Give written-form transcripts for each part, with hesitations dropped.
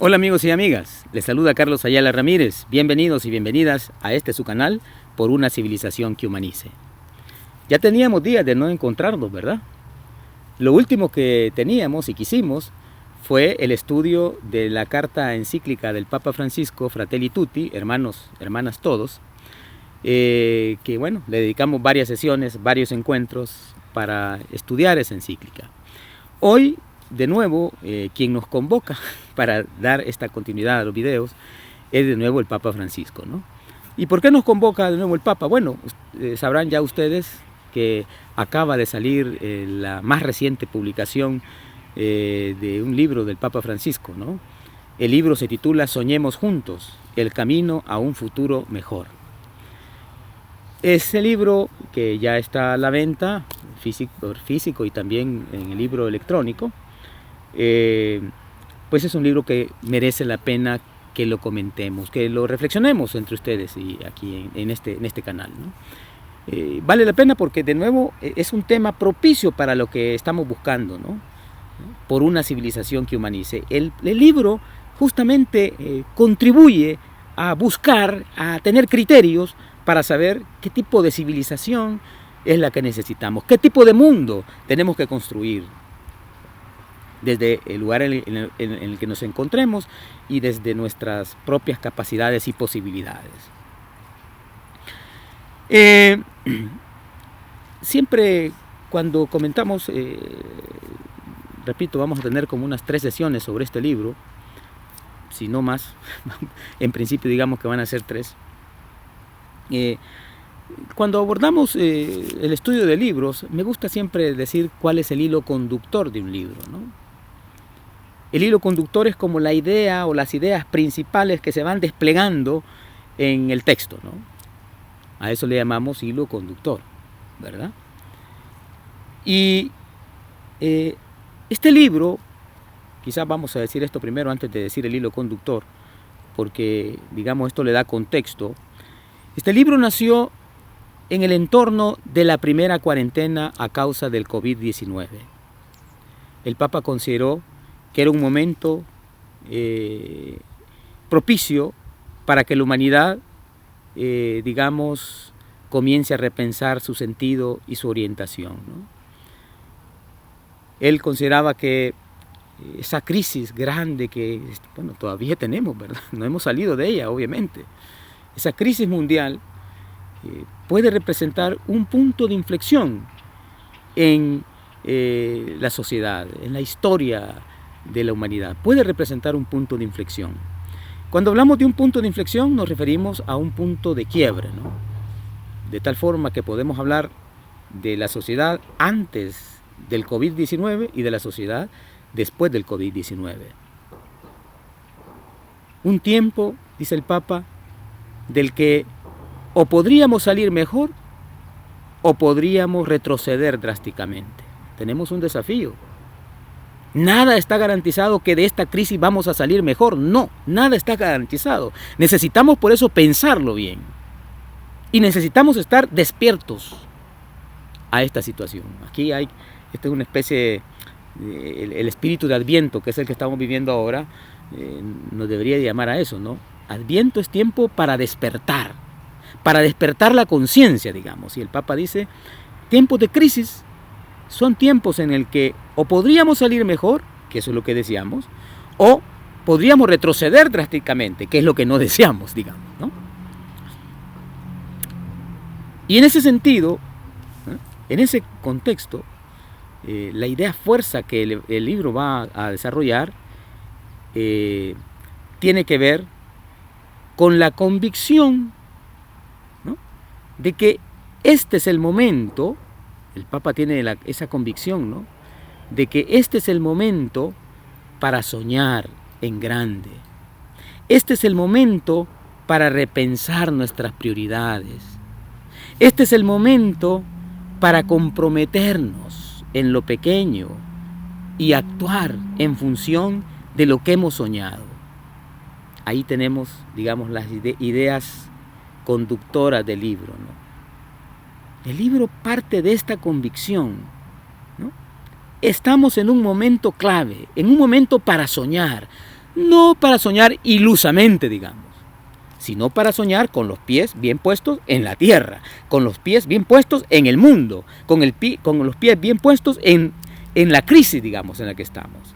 Hola amigos y amigas, les saluda Carlos Ayala Ramírez. Bienvenidos y bienvenidas a su canal, Por una civilización que humanice. Ya teníamos días de no encontrarnos, ¿verdad? Lo último que teníamos y quisimos fue el estudio de la carta encíclica del Papa Francisco, Fratelli Tutti, hermanos, hermanas todos, que bueno, le dedicamos varias sesiones, varios encuentros para estudiar esa encíclica. Hoy, de nuevo, quien nos convoca para dar esta continuidad a los videos es de nuevo el Papa Francisco, ¿no? ¿Y por qué nos convoca de nuevo el Papa? Bueno, sabrán ya ustedes que acaba de salir la más reciente publicación de un libro del Papa Francisco, ¿no? El libro se titula Soñemos juntos, el camino a un futuro mejor. Ese libro, que ya está a la venta, físico y también en el libro electrónico, pues es un libro que merece la pena que lo comentemos, que lo reflexionemos entre ustedes y aquí en este canal, ¿no? Vale la pena porque de nuevo es un tema propicio para lo que estamos buscando, ¿no? Por una civilización que humanice. El libro justamente contribuye a buscar, a tener criterios para saber qué tipo de civilización es la que necesitamos, qué tipo de mundo tenemos que construir desde el lugar en el que nos encontremos y desde nuestras propias capacidades y posibilidades. Siempre cuando comentamos, repito, vamos a tener como unas 3 sesiones sobre este libro, si no más, en principio digamos que van a ser 3. Cuando abordamos el estudio de libros, me gusta siempre decir cuál es el hilo conductor de un libro, ¿no? El hilo conductor es como la idea o las ideas principales que se van desplegando en el texto, ¿no? A eso le llamamos hilo conductor, ¿verdad? Y este libro, quizás vamos a decir esto primero antes de decir el hilo conductor, porque digamos esto le da contexto. Este libro nació en el entorno de la primera cuarentena a causa del COVID-19. El Papa consideró que era un momento propicio para que la humanidad, digamos, comience a repensar su sentido y su orientación, ¿no? Él consideraba que esa crisis grande que, bueno, todavía tenemos, ¿verdad? No hemos salido de ella, obviamente. Esa crisis mundial puede representar un punto de inflexión en la sociedad, en la historia de la humanidad. Puede representar un punto de inflexión. Cuando hablamos de un punto de inflexión nos referimos a un punto de quiebre, ¿no? De tal forma que podemos hablar de la sociedad antes del COVID-19 y de la sociedad después del COVID-19. Un tiempo, dice el Papa, del que o podríamos salir mejor o podríamos retroceder drásticamente. Tenemos un desafío. Nada está garantizado que de esta crisis vamos a salir mejor. No, nada está garantizado. Necesitamos por eso pensarlo bien. Y necesitamos estar despiertos a esta situación. Aquí hay, esta es una especie, el espíritu de Adviento, que es el que estamos viviendo ahora, nos debería llamar a eso, ¿no? Adviento es tiempo para despertar la conciencia, digamos. Y el Papa dice, tiempos de crisis son tiempos en el que o podríamos salir mejor, que eso es lo que deseamos, o podríamos retroceder drásticamente, que es lo que no deseamos, digamos, ¿no? Y en ese sentido, en ese contexto, la idea fuerza que el libro va a desarrollar tiene que ver con la convicción, ¿no?, de que este es el momento. El Papa tiene esa convicción, ¿no?, de que este es el momento para soñar en grande. Este es el momento para repensar nuestras prioridades. Este es el momento para comprometernos en lo pequeño y actuar en función de lo que hemos soñado. Ahí tenemos, digamos, las ideas conductoras del libro, ¿no? El libro parte de esta convicción, ¿no? Estamos en un momento clave, en un momento para soñar. no para soñar ilusamente, digamos, sino para soñar con los pies bien puestos en la tierra, con los pies bien puestos en el mundo, con los pies bien puestos en la crisis, digamos, en la que estamos.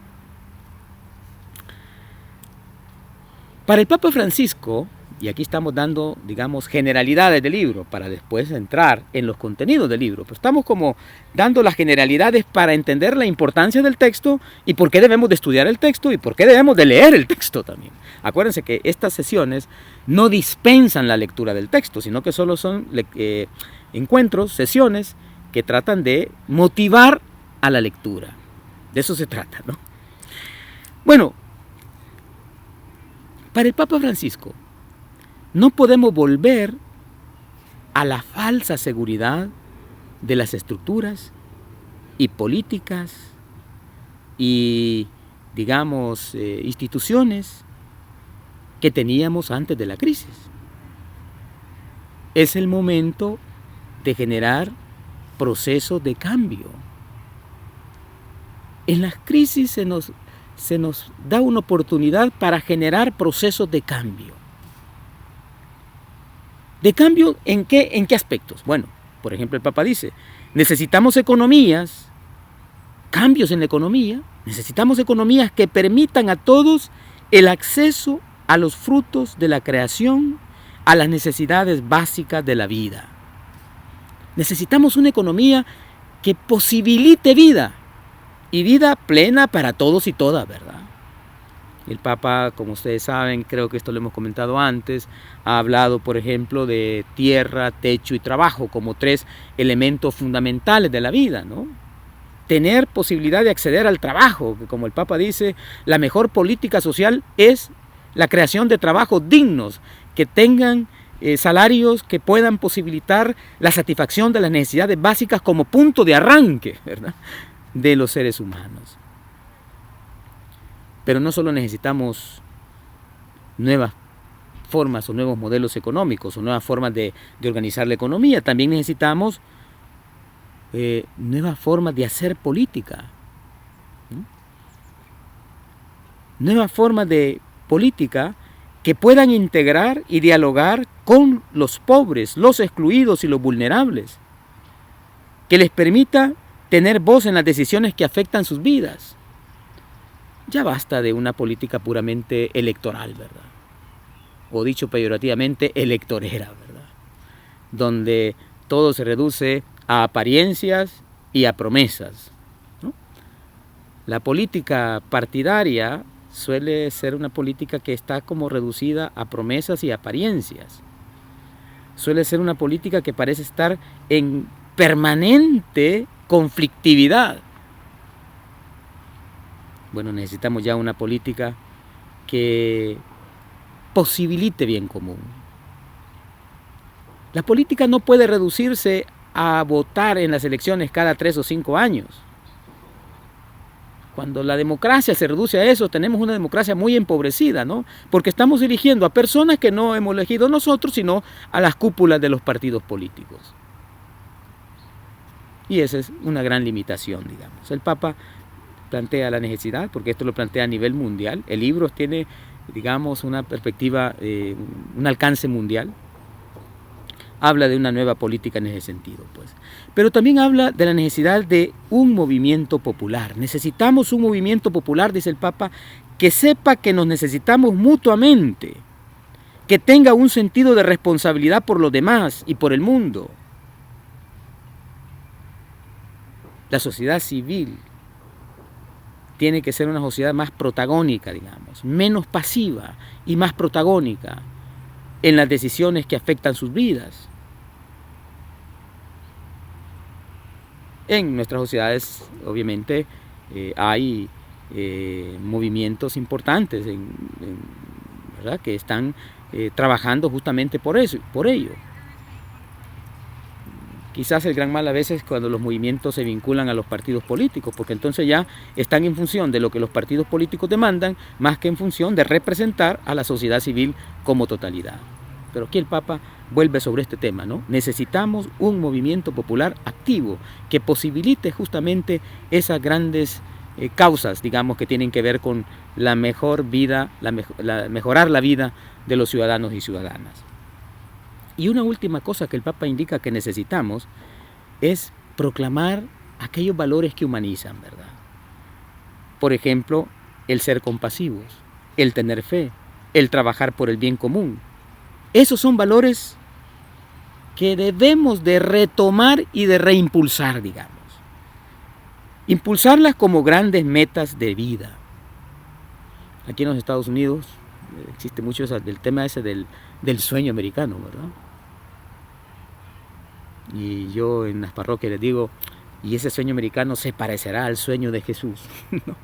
Para el Papa Francisco, y aquí estamos dando, digamos, generalidades del libro, para después entrar en los contenidos del libro, pero estamos como dando las generalidades para entender la importancia del texto y por qué debemos de estudiar el texto y por qué debemos de leer el texto también. Acuérdense que estas sesiones no dispensan la lectura del texto, sino que solo son encuentros, sesiones que tratan de motivar a la lectura. De eso se trata, ¿no? Bueno, para el Papa Francisco, no podemos volver a la falsa seguridad de las estructuras y políticas y, digamos, instituciones que teníamos antes de la crisis. Es el momento de generar procesos de cambio. En las crisis se nos da una oportunidad para generar procesos de cambio. ¿De cambio en qué aspectos? Bueno, por ejemplo, el Papa dice, necesitamos economías, cambios en la economía, necesitamos economías que permitan a todos el acceso a los frutos de la creación, a las necesidades básicas de la vida. Necesitamos una economía que posibilite vida, y vida plena para todos y todas, ¿verdad? El Papa, como ustedes saben, creo que esto lo hemos comentado antes, ha hablado, por ejemplo, de tierra, techo y trabajo como 3 elementos fundamentales de la vida, ¿no? Tener posibilidad de acceder al trabajo, que como el Papa dice, la mejor política social es la creación de trabajos dignos, que tengan salarios que puedan posibilitar la satisfacción de las necesidades básicas como punto de arranque, ¿verdad?, de los seres humanos. Pero no solo necesitamos nuevas formas o nuevos modelos económicos o nuevas formas de organizar la economía, también necesitamos nuevas formas de hacer política, ¿no? Nuevas formas de política que puedan integrar y dialogar con los pobres, los excluidos y los vulnerables, que les permita tener voz en las decisiones que afectan sus vidas. Ya basta de una política puramente electoral, ¿verdad? O dicho peyorativamente, electorera, ¿verdad? Donde todo se reduce a apariencias y a promesas, ¿no? La política partidaria suele ser una política que está como reducida a promesas y apariencias. Suele ser una política que parece estar en permanente conflictividad. Bueno, necesitamos ya una política que posibilite bien común. La política no puede reducirse a votar en las elecciones cada 3 o 5 años. Cuando la democracia se reduce a eso, tenemos una democracia muy empobrecida, ¿no? Porque estamos eligiendo a personas que no hemos elegido nosotros, sino a las cúpulas de los partidos políticos. Y esa es una gran limitación, digamos. El Papa plantea la necesidad, porque esto lo plantea a nivel mundial. El libro tiene, digamos, una perspectiva, un alcance mundial. Habla de una nueva política en ese sentido, pues. Pero también habla de la necesidad de un movimiento popular. Necesitamos un movimiento popular, dice el Papa, que sepa que nos necesitamos mutuamente, que tenga un sentido de responsabilidad por los demás y por el mundo. La sociedad civil tiene que ser una sociedad más protagónica, digamos, menos pasiva y más protagónica en las decisiones que afectan sus vidas. En nuestras sociedades, obviamente, hay movimientos importantes ¿verdad?, que están trabajando justamente por eso, por ello. Quizás el gran mal a veces es cuando los movimientos se vinculan a los partidos políticos, porque entonces ya están en función de lo que los partidos políticos demandan, más que en función de representar a la sociedad civil como totalidad. Pero aquí el Papa vuelve sobre este tema, ¿no? Necesitamos un movimiento popular activo que posibilite justamente esas grandes causas, digamos, que tienen que ver con la mejor vida, mejorar la vida de los ciudadanos y ciudadanas. Y una última cosa que el Papa indica que necesitamos es proclamar aquellos valores que humanizan, ¿verdad? Por ejemplo, el ser compasivos, el tener fe, el trabajar por el bien común. Esos son valores que debemos de retomar y de reimpulsar, digamos. Impulsarlas como grandes metas de vida. Aquí en los Estados Unidos existe mucho el tema ese del sueño americano, ¿verdad? Y yo en las parroquias les digo, y ese sueño americano se parecerá al sueño de Jesús. ¿No?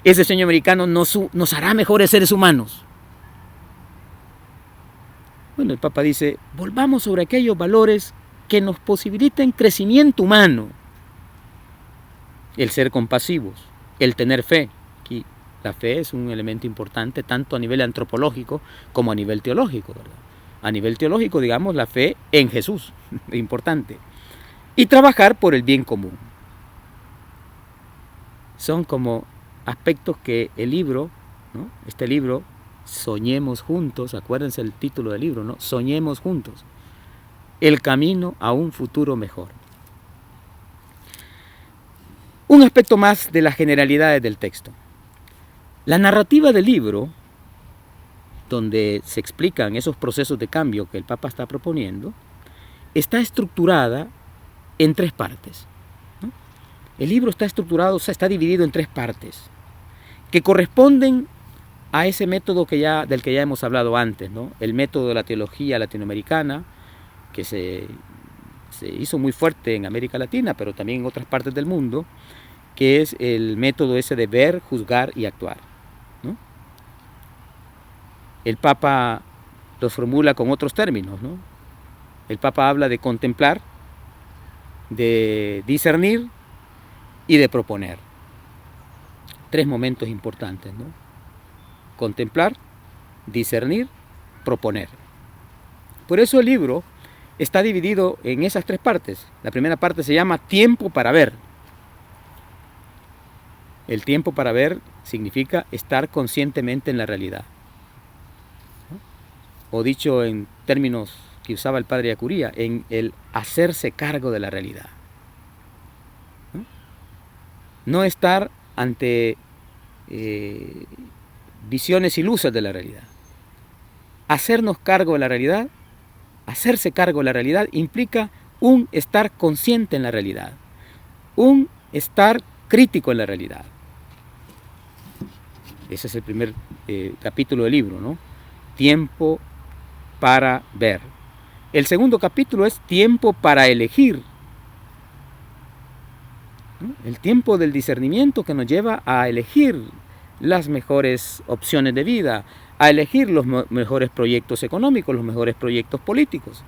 Ese sueño americano nos hará mejores seres humanos. Bueno, el Papa dice, volvamos sobre aquellos valores que nos posibiliten crecimiento humano. El ser compasivos, el tener fe. Aquí la fe es un elemento importante tanto a nivel antropológico como a nivel teológico, ¿verdad? A nivel teológico, digamos, la fe en Jesús, es importante. Y trabajar por el bien común. Son como aspectos que el libro, ¿no? Este libro, Soñemos Juntos, acuérdense el título del libro, ¿no? Soñemos Juntos, el camino a un futuro mejor. Un aspecto más de las generalidades del texto. La narrativa del libro, donde se explican esos procesos de cambio que el Papa está proponiendo, está estructurada en 3 partes. ¿No? El libro está estructurado, o sea, está dividido en 3 partes, que corresponden a ese método del que ya hemos hablado antes, ¿no? El método de la teología latinoamericana, que se hizo muy fuerte en América Latina, pero también en otras partes del mundo, que es el método ese de ver, juzgar y actuar, ¿no? El Papa los formula con otros términos, ¿no? El Papa habla de contemplar, de discernir y de proponer. 3 momentos importantes, ¿no? Contemplar, discernir, proponer. Por eso el libro está dividido en esas 3 partes. La primera parte se llama tiempo para ver. El tiempo para ver significa estar conscientemente en la realidad. O dicho en términos que usaba el padre Acuría, en el hacerse cargo de la realidad. No estar ante visiones ilusas de la realidad. Hacernos cargo de la realidad, hacerse cargo de la realidad implica un estar consciente en la realidad, un estar crítico en la realidad. Ese es el primer capítulo del libro, ¿no? Tiempo para ver. El segundo capítulo es tiempo para elegir. ¿No? El tiempo del discernimiento que nos lleva a elegir las mejores opciones de vida, a elegir los mejores proyectos económicos, los mejores proyectos políticos,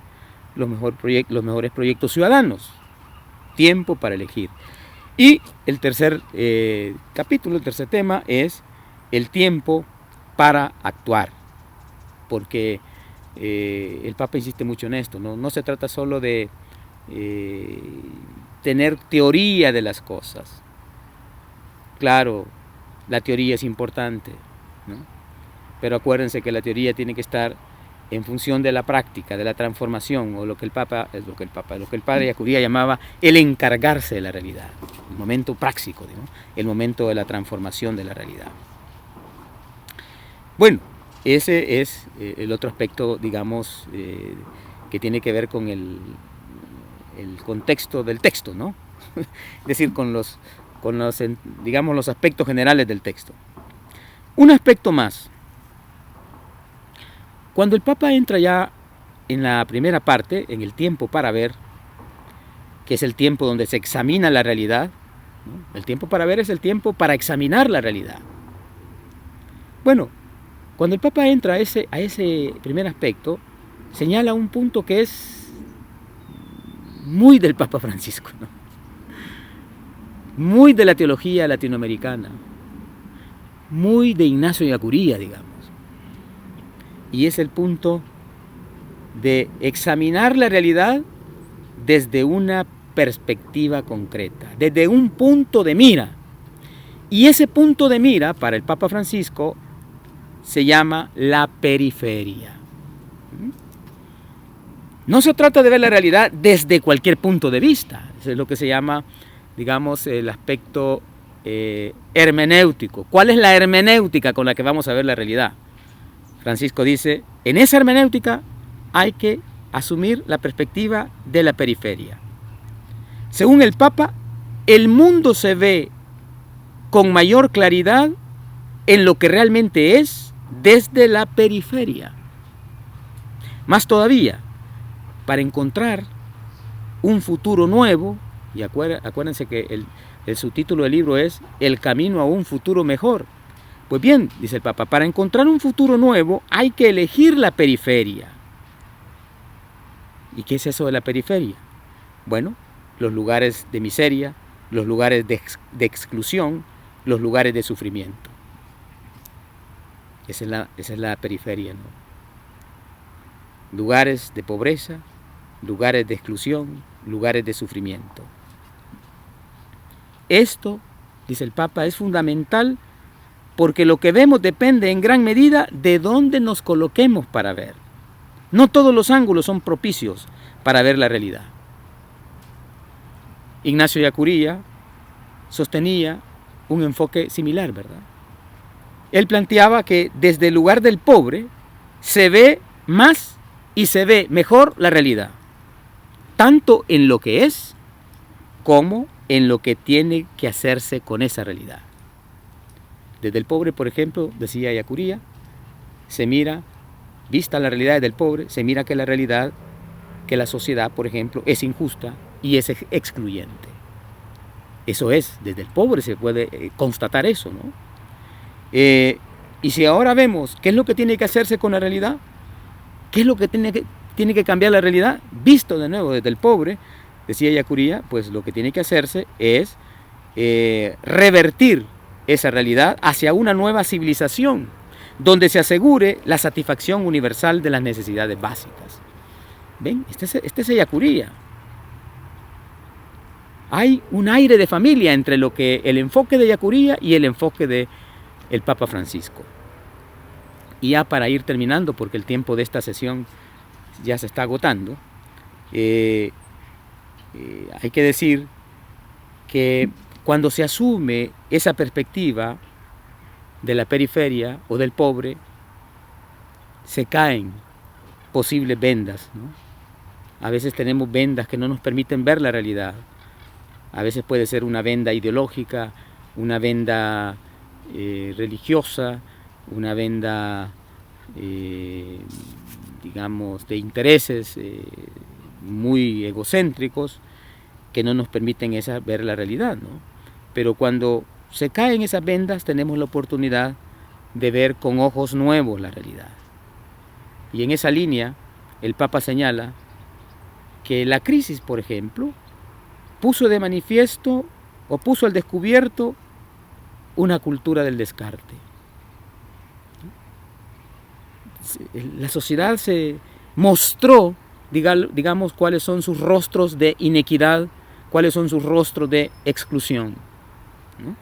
los mejores proyectos ciudadanos. Tiempo para elegir. Y el tercer capítulo, el tercer tema es el tiempo para actuar, porque el Papa insiste mucho en esto, no se trata solo de tener teoría de las cosas. Claro, la teoría es importante, ¿no? Pero acuérdense que la teoría tiene que estar en función de la práctica, de la transformación, o lo que el padre Acuría llamaba el encargarse de la realidad, el momento práctico, ¿no? El momento de la transformación de la realidad. Bueno, ese es el otro aspecto, digamos, que tiene que ver con el contexto del texto, ¿no? Es decir, con los, digamos, los aspectos generales del texto. Un aspecto más. Cuando el Papa entra ya en la primera parte, en el tiempo para ver, que es el tiempo donde se examina la realidad, ¿no? El tiempo para ver es el tiempo para examinar la realidad. Bueno, cuando el Papa entra a ese primer aspecto, señala un punto que es muy del Papa Francisco, ¿no? Muy de la teología latinoamericana, muy de Ignacio de Acuría, digamos. Y es el punto de examinar la realidad desde una perspectiva concreta, desde un punto de mira. Y ese punto de mira para el Papa Francisco se llama la periferia. No se trata de ver la realidad desde cualquier punto de vista. Eso es lo que se llama, digamos, el aspecto hermenéutico. ¿Cuál es la hermenéutica con la que vamos a ver la realidad? Francisco dice, en esa hermenéutica hay que asumir la perspectiva de la periferia. Según el Papa, el mundo se ve con mayor claridad en lo que realmente es desde la periferia. Más todavía, para encontrar un futuro nuevo, y acuérdense que el subtítulo del libro es El camino a un futuro mejor. Pues bien, dice el Papa, para encontrar un futuro nuevo hay que elegir la periferia. ¿Y qué es eso de la periferia? Bueno, los lugares de miseria, los lugares de exclusión, los lugares de sufrimiento. Esa es la periferia, ¿no? Lugares de pobreza, lugares de exclusión, lugares de sufrimiento. Esto, dice el Papa, es fundamental porque lo que vemos depende en gran medida de dónde nos coloquemos para ver. No todos los ángulos son propicios para ver la realidad. Ignacio Ellacuría sostenía un enfoque similar, ¿verdad? Él planteaba que desde el lugar del pobre se ve más y se ve mejor la realidad, tanto en lo que es como en lo que tiene que hacerse con esa realidad. Desde el pobre, por ejemplo, decía Ellacuría, se mira, vista la realidad del pobre, se mira que la realidad, que la sociedad, por ejemplo, es injusta y es excluyente. Eso es, desde el pobre se puede constatar eso, ¿no? Y si ahora vemos qué es lo que tiene que hacerse con la realidad, qué es lo que tiene que cambiar la realidad, visto de nuevo desde el pobre, decía Ellacuría, pues lo que tiene que hacerse es revertir esa realidad hacia una nueva civilización, donde se asegure la satisfacción universal de las necesidades básicas. ¿Ven? Este es Ellacuría. Hay un aire de familia entre lo que el enfoque de Ellacuría y el enfoque del Papa Francisco. Y ya para ir terminando, porque el tiempo de esta sesión ya se está agotando, hay que decir que cuando se asume esa perspectiva de la periferia o del pobre, se caen posibles vendas, ¿no? A veces tenemos vendas que no nos permiten ver la realidad. A veces puede ser una venda ideológica, una venda religiosa, una venda, digamos, de intereses muy egocéntricos que no nos permiten ver la realidad, ¿no? Pero cuando se caen esas vendas tenemos la oportunidad de ver con ojos nuevos la realidad. Y en esa línea el Papa señala que la crisis, por ejemplo, puso de manifiesto o puso al descubierto una cultura del descarte. La sociedad se mostró, digamos, cuáles son sus rostros de inequidad, cuáles son sus rostros de exclusión, ¿no?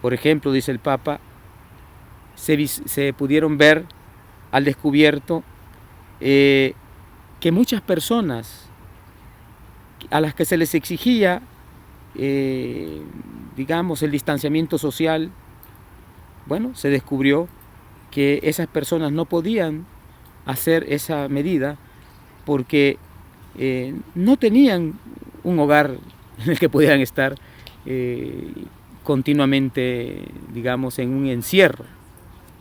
Por ejemplo, dice el Papa, se pudieron ver al descubierto que muchas personas a las que se les exigía, digamos, el distanciamiento social, bueno, se descubrió que esas personas no podían hacer esa medida porque no tenían un hogar en el que pudieran estar continuamente, digamos, en un encierro,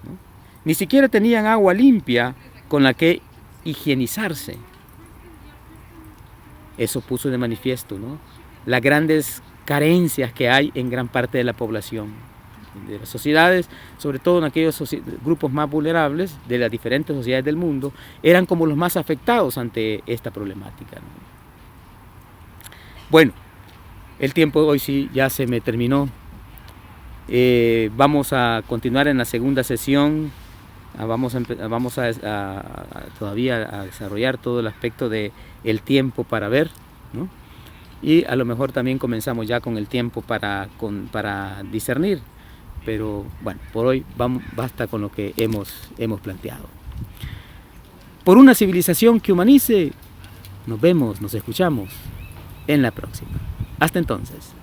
¿no? Ni siquiera tenían agua limpia con la que higienizarse. Eso puso de manifiesto, ¿no?, las grandes carencias que hay en gran parte de la población, de las sociedades, sobre todo en aquellos grupos más vulnerables de las diferentes sociedades del mundo, eran como los más afectados ante esta problemática, ¿no? Bueno, el tiempo hoy sí ya se me terminó. Vamos a continuar en la segunda sesión. Vamos todavía a desarrollar todo el aspecto de el tiempo para ver, ¿no? y a lo mejor también comenzamos ya con el tiempo para discernir, pero bueno, por hoy basta con lo que hemos planteado. Por una civilización que humanice, nos vemos, nos escuchamos en la próxima. Hasta entonces.